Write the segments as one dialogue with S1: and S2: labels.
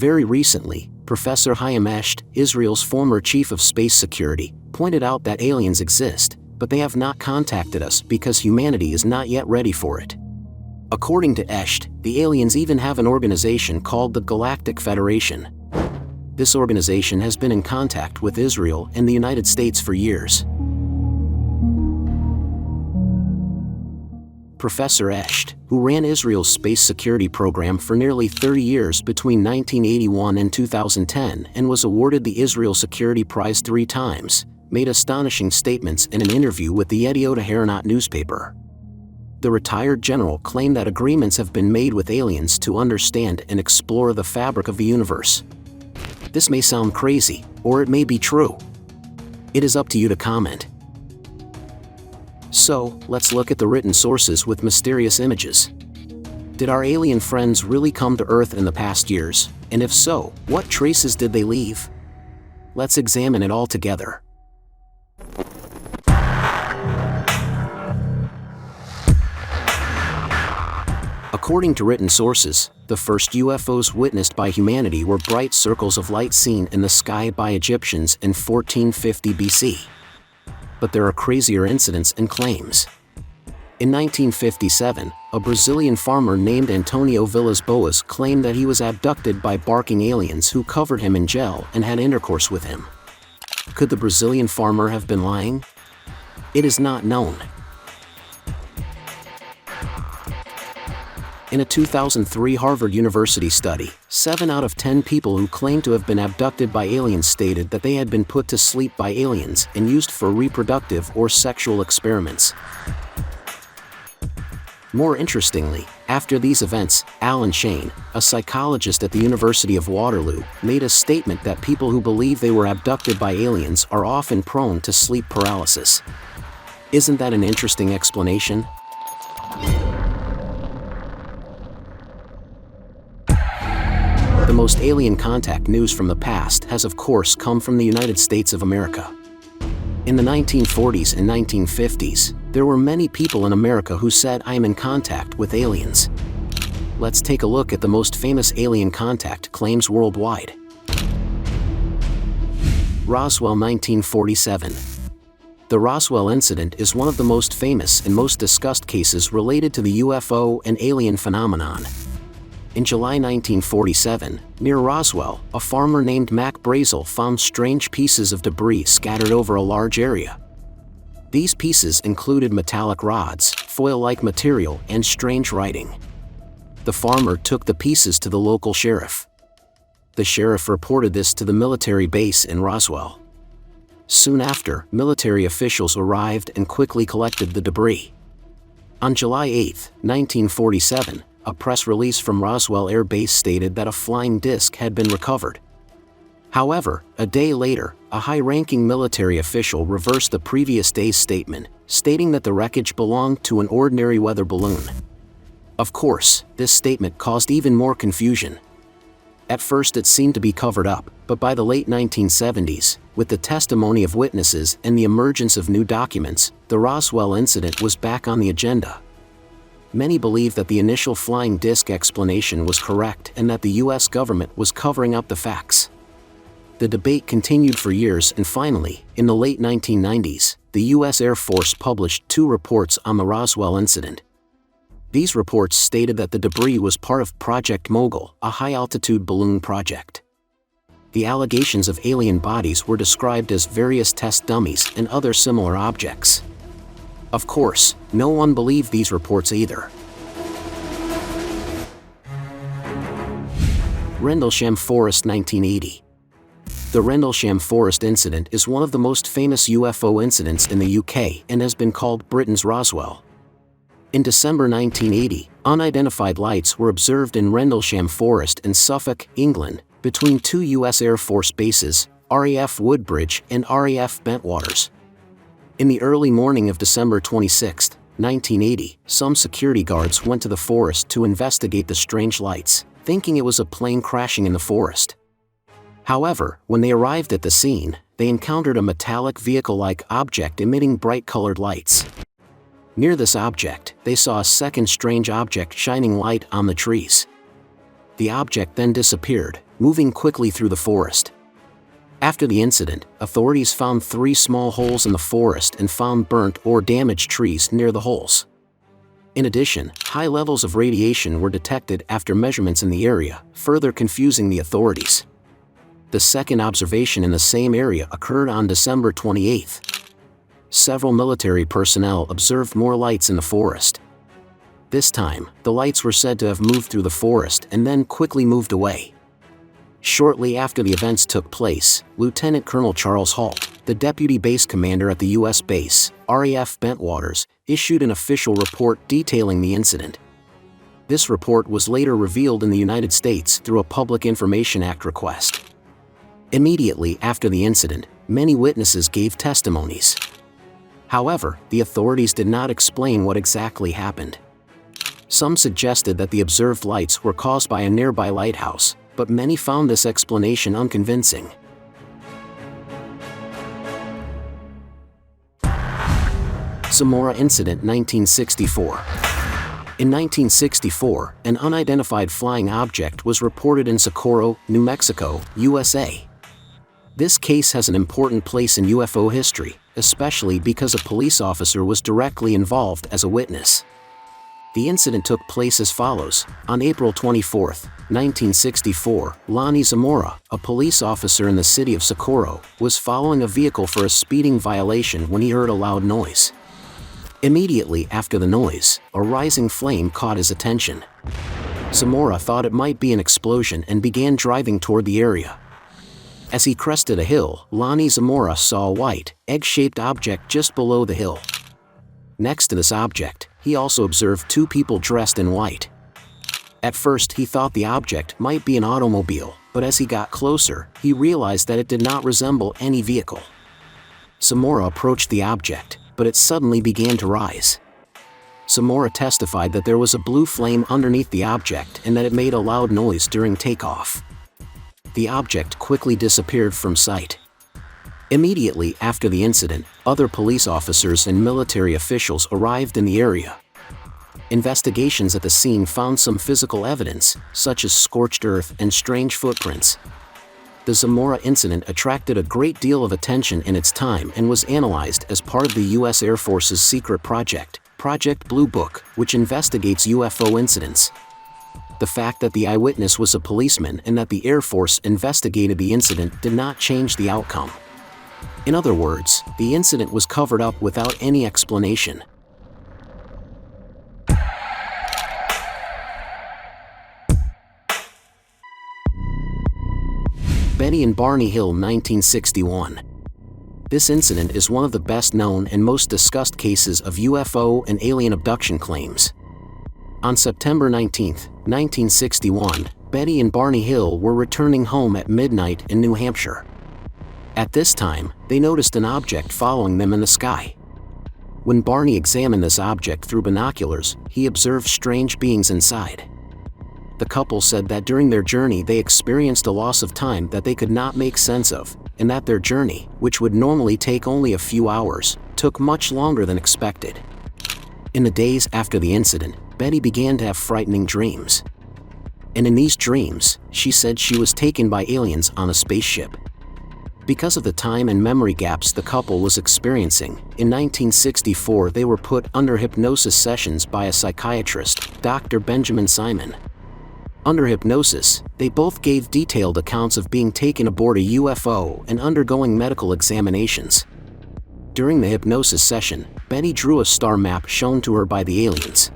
S1: Very recently, Professor Chaim Eshed, Israel's former chief of space security, pointed out that aliens exist, but they have not contacted us because humanity is not yet ready for it. According to Eshed, the aliens even have an organization called the Galactic Federation. This organization has been in contact with Israel and the United States for years. Professor Eshed, who ran Israel's space security program for nearly 30 years between 1981 and 2010 and was awarded the Israel Security Prize 3 times, made astonishing statements in an interview with the Yediot Ahronoth newspaper. The retired general claimed that agreements have been made with aliens to understand and explore the fabric of the universe. This may sound crazy, or it may be true. It is up to you to comment. So, let's look at the written sources with mysterious images. Did our alien friends really come to Earth in the past years? And if so, what traces did they leave? Let's examine it all together. According to written sources, the first UFOs witnessed by humanity were bright circles of light seen in the sky by Egyptians in 1450 BC. But there are crazier incidents and claims. In 1957, a Brazilian farmer named Antonio Vilas Boas claimed that he was abducted by barking aliens who covered him in gel and had intercourse with him. Could the Brazilian farmer have been lying? It is not known. In a 2003 Harvard University study, 7 out of 10 people who claimed to have been abducted by aliens stated that they had been put to sleep by aliens and used for reproductive or sexual experiments. More interestingly, after these events, Alan Shane, a psychologist at the University of Waterloo, made a statement that people who believe they were abducted by aliens are often prone to sleep paralysis. Isn't that an interesting explanation? The most alien contact news from the past has of course come from the United States of America. In the 1940s and 1950s, there were many people in America who said, "I am in contact with aliens." Let's take a look at the most famous alien contact claims worldwide. Roswell, 1947. The Roswell Incident is one of the most famous and most discussed cases related to the UFO and alien phenomenon. In July 1947, near Roswell, a farmer named Mac Brazel found strange pieces of debris scattered over a large area. These pieces included metallic rods, foil-like material, and strange writing. The farmer took the pieces to the local sheriff. The sheriff reported this to the military base in Roswell. Soon after, military officials arrived and quickly collected the debris. On July 8, 1947, a press release from Roswell Air Base stated that a flying disc had been recovered. However, a day later, a high-ranking military official reversed the previous day's statement, stating that the wreckage belonged to an ordinary weather balloon. Of course, this statement caused even more confusion. At first it seemed to be covered up, but by the late 1970s, with the testimony of witnesses and the emergence of new documents, the Roswell incident was back on the agenda. Many believe that the initial flying disc explanation was correct and that the US government was covering up the facts. The debate continued for years and finally, in the late 1990s, the US Air Force published 2 reports on the Roswell incident. These reports stated that the debris was part of Project Mogul, a high-altitude balloon project. The allegations of alien bodies were described as various test dummies and other similar objects. Of course, no one believed these reports either. Wrensham Forest, 1980. The Wrensham Forest incident is one of the most famous UFO incidents in the UK and has been called Britain's Roswell. In December 1980, unidentified lights were observed in Wrensham Forest in Suffolk, England, between 2 US Air Force bases, RAF Woodbridge and RAF Bentwaters. In the early morning of December 26, 1980, some security guards went to the forest to investigate the strange lights, thinking it was a plane crashing in the forest. However, when they arrived at the scene, they encountered a metallic vehicle-like object emitting bright-colored lights. Near this object, they saw a second strange object shining light on the trees. The object then disappeared, moving quickly through the forest. After the incident, authorities found 3 small holes in the forest and found burnt or damaged trees near the holes. In addition, high levels of radiation were detected after measurements in the area, further confusing the authorities. The second observation in the same area occurred on December 28. Several military personnel observed more lights in the forest. This time, the lights were said to have moved through the forest and then quickly moved away. Shortly after the events took place, Lieutenant Colonel Charles Halt, the deputy base commander at the U.S. base, RAF Bentwaters, issued an official report detailing the incident. This report was later revealed in the United States through a Public Information Act request. Immediately after the incident, many witnesses gave testimonies. However, the authorities did not explain what exactly happened. Some suggested that the observed lights were caused by a nearby lighthouse, but many found this explanation unconvincing. Samora Incident 1964. In 1964, an unidentified flying object was reported in Socorro, New Mexico, USA. This case has an important place in UFO history, especially because a police officer was directly involved as a witness. The incident took place as follows. On April 24, 1964, Lonnie Zamora, a police officer in the city of Socorro, was following a vehicle for a speeding violation when he heard a loud noise. Immediately after the noise, a rising flame caught his attention. Zamora thought it might be an explosion and began driving toward the area. As he crested a hill, Lonnie Zamora saw a white, egg-shaped object just below the hill. Next to this object, he also observed 2 people dressed in white. At first he thought the object might be an automobile, but as he got closer, he realized that it did not resemble any vehicle. Samora approached the object, but it suddenly began to rise. Samora testified that there was a blue flame underneath the object and that it made a loud noise during takeoff. The object quickly disappeared from sight. Immediately after the incident, other police officers and military officials arrived in the area. Investigations at the scene found some physical evidence, such as scorched earth and strange footprints. The Samora incident attracted a great deal of attention in its time and was analyzed as part of the U.S. Air Force's secret project, Project Blue Book, which investigates UFO incidents. The fact that the eyewitness was a policeman and that the Air Force investigated the incident did not change the outcome. In other words, the incident was covered up without any explanation. Betty and Barney Hill 1961. This incident is one of the best known and most discussed cases of UFO and alien abduction claims. On September 19, 1961, Betty and Barney Hill were returning home at midnight in New Hampshire. At this time, they noticed an object following them in the sky. When Barney examined this object through binoculars, he observed strange beings inside. The couple said that during their journey they experienced a loss of time that they could not make sense of, and that their journey, which would normally take only a few hours, took much longer than expected. In the days after the incident, Betty began to have frightening dreams. And in these dreams, she said she was taken by aliens on a spaceship. Because of the time and memory gaps the couple was experiencing, in 1964 they were put under hypnosis sessions by a psychiatrist, Dr. Benjamin Simon. Under hypnosis, they both gave detailed accounts of being taken aboard a UFO and undergoing medical examinations. During the hypnosis session, Betty drew a star map shown to her by the aliens.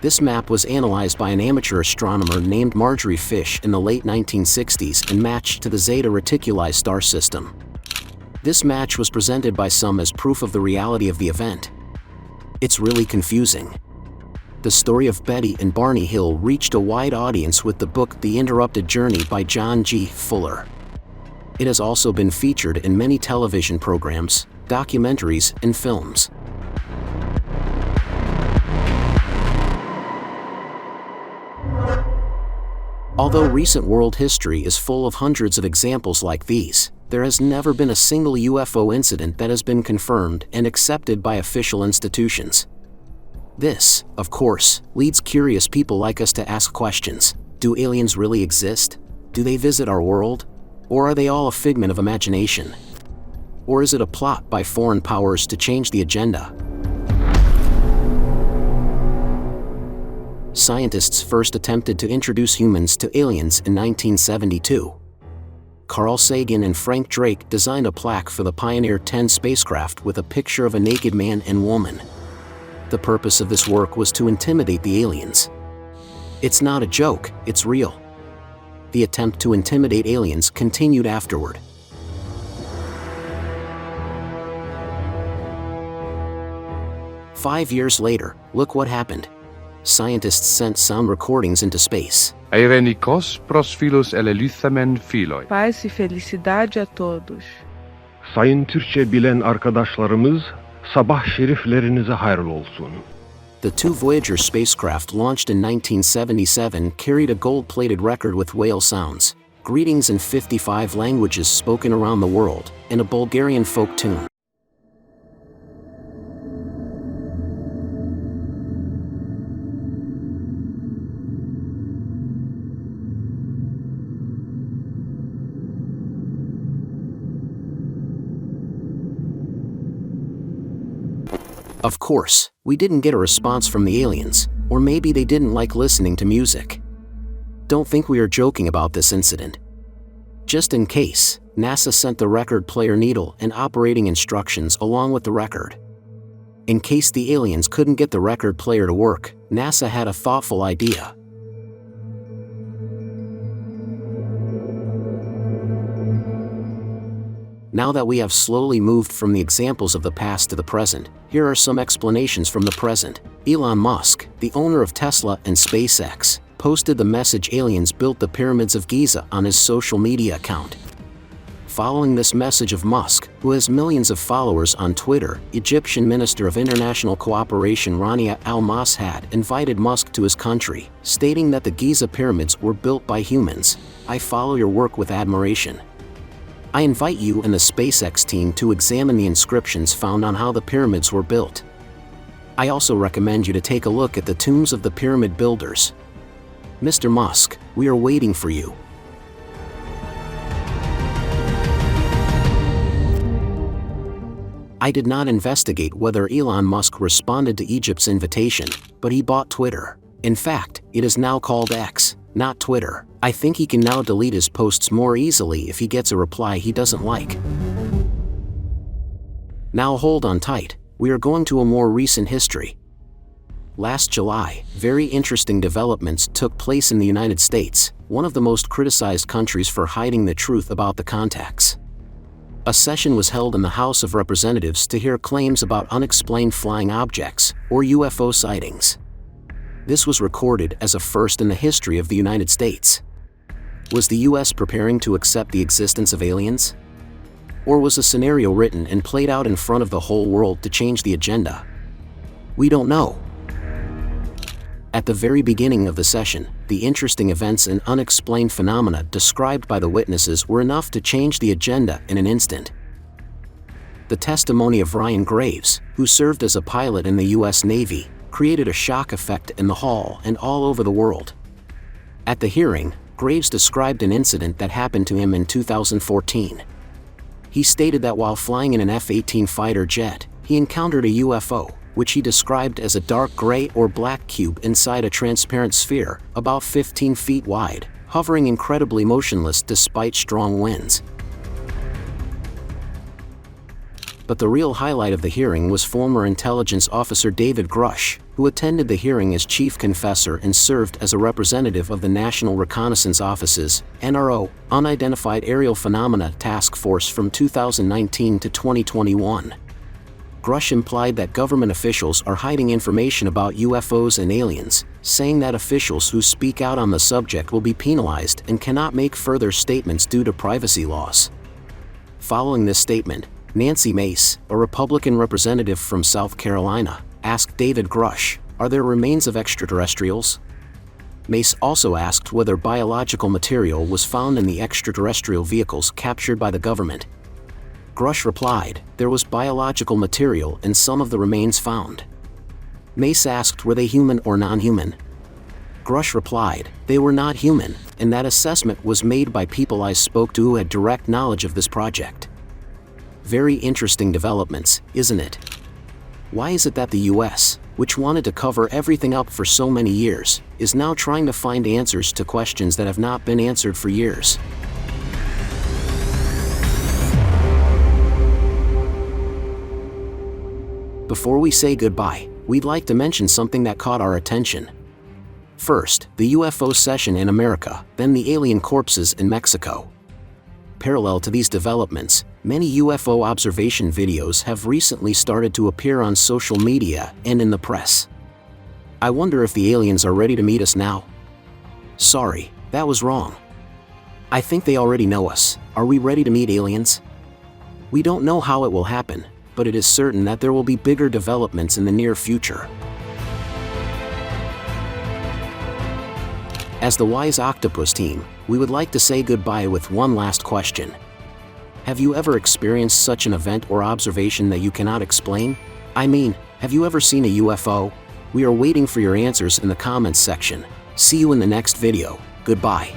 S1: This map was analyzed by an amateur astronomer named Marjorie Fish in the late 1960s and matched to the Zeta Reticuli star system. This match was presented by some as proof of the reality of the event. It's really confusing. The story of Betty and Barney Hill reached a wide audience with the book The Interrupted Journey by John G. Fuller. It has also been featured in many television programs, documentaries, and films. Although recent world history is full of hundreds of examples like these, there has never been a single UFO incident that has been confirmed and accepted by official institutions. This, of course, leads curious people like us to ask questions. Do aliens really exist? Do they visit our world? Or are they all a figment of imagination? Or is it a plot by foreign powers to change the agenda? Scientists first attempted to introduce humans to aliens in 1972. Carl Sagan and Frank Drake designed a plaque for the Pioneer 10 spacecraft with a picture of a naked man and woman. The purpose of this work was to intimidate the aliens. It's not a joke, it's real. The attempt to intimidate aliens continued afterward. "5 years later, look what happened. Scientists sent sound recordings into space."
S2: Eirenikos pros philos elelithamen philoi.
S3: Paz e felicidade a todos.
S4: Sayın Türkçe bilen arkadaşlarımız, sabah şeriflerinize hayırlı olsun.
S1: The two Voyager spacecraft launched in 1977 carried a gold-plated record with whale sounds, greetings in 55 languages spoken around the world, and a Bulgarian folk tune. Of course, we didn't get a response from the aliens, or maybe they didn't like listening to music. Don't think we are joking about this incident. Just in case, NASA sent the record player needle and operating instructions along with the record. In case the aliens couldn't get the record player to work, NASA had a thoughtful idea. Now that we have slowly moved from the examples of the past to the present, here are some explanations from the present. Elon Musk, the owner of Tesla and SpaceX, posted the message aliens built the pyramids of Giza on his social media account. Following this message of Musk, who has millions of followers on Twitter, Egyptian Minister of International Cooperation Rania Al-Mashad invited Musk to his country, stating that the Giza pyramids were built by humans. "I follow your work with admiration. I invite you and the SpaceX team to examine the inscriptions found on how the pyramids were built. I also recommend you to take a look at the tombs of the pyramid builders. Mr. Musk, we are waiting for you." I did not investigate whether Elon Musk responded to Egypt's invitation, but he bought Twitter. In fact, it is now called X, not Twitter. I think he can now delete his posts more easily if he gets a reply he doesn't like. Now hold on tight, we are going to a more recent history. Last July, very interesting developments took place in the United States, one of the most criticized countries for hiding the truth about the contacts. A session was held in the House of Representatives to hear claims about unexplained flying objects, or UFO sightings. This was recorded as a first in the history of the United States. Was the US preparing to accept the existence of aliens? Or was a scenario written and played out in front of the whole world to change the agenda? We don't know. At the very beginning of the session, the interesting events and unexplained phenomena described by the witnesses were enough to change the agenda in an instant. The testimony of Ryan Graves, who served as a pilot in the US Navy, created a shock effect in the hall and all over the world. At the hearing, Graves described an incident that happened to him in 2014. He stated that while flying in an F-18 fighter jet, he encountered a UFO, which he described as a dark gray or black cube inside a transparent sphere, about 15 feet wide, hovering incredibly motionless despite strong winds. But the real highlight of the hearing was former intelligence officer David Grush, who attended the hearing as chief confessor and served as a representative of the National Reconnaissance Office's (NRO) Unidentified Aerial Phenomena Task Force from 2019 to 2021. Grush implied that government officials are hiding information about UFOs and aliens, saying that officials who speak out on the subject will be penalized and cannot make further statements due to privacy laws. Following this statement, Nancy Mace, a Republican representative from South Carolina, asked David Grush, "Are there remains of extraterrestrials?" Mace also asked whether biological material was found in the extraterrestrial vehicles captured by the government. Grush replied, "There was biological material in some of the remains found." Mace asked, "Were they human or non-human?" Grush replied, "They were not human, and that assessment was made by people I spoke to who had direct knowledge of this project." Very interesting developments, isn't it? Why is it that the US, which wanted to cover everything up for so many years, is now trying to find answers to questions that have not been answered for years? Before we say goodbye, we'd like to mention something that caught our attention. First, the UFO session in America, then the alien corpses in Mexico. Parallel to these developments, many UFO observation videos have recently started to appear on social media and in the press. I wonder if the aliens are ready to meet us now? Sorry, that was wrong. I think they already know us. Are we ready to meet aliens? We don't know how it will happen, but it is certain that there will be bigger developments in the near future. As the Wise Octopus team, we would like to say goodbye with one last question. Have you ever experienced such an event or observation that you cannot explain? I mean, have you ever seen a UFO? We are waiting for your answers in the comments section. See you in the next video. Goodbye.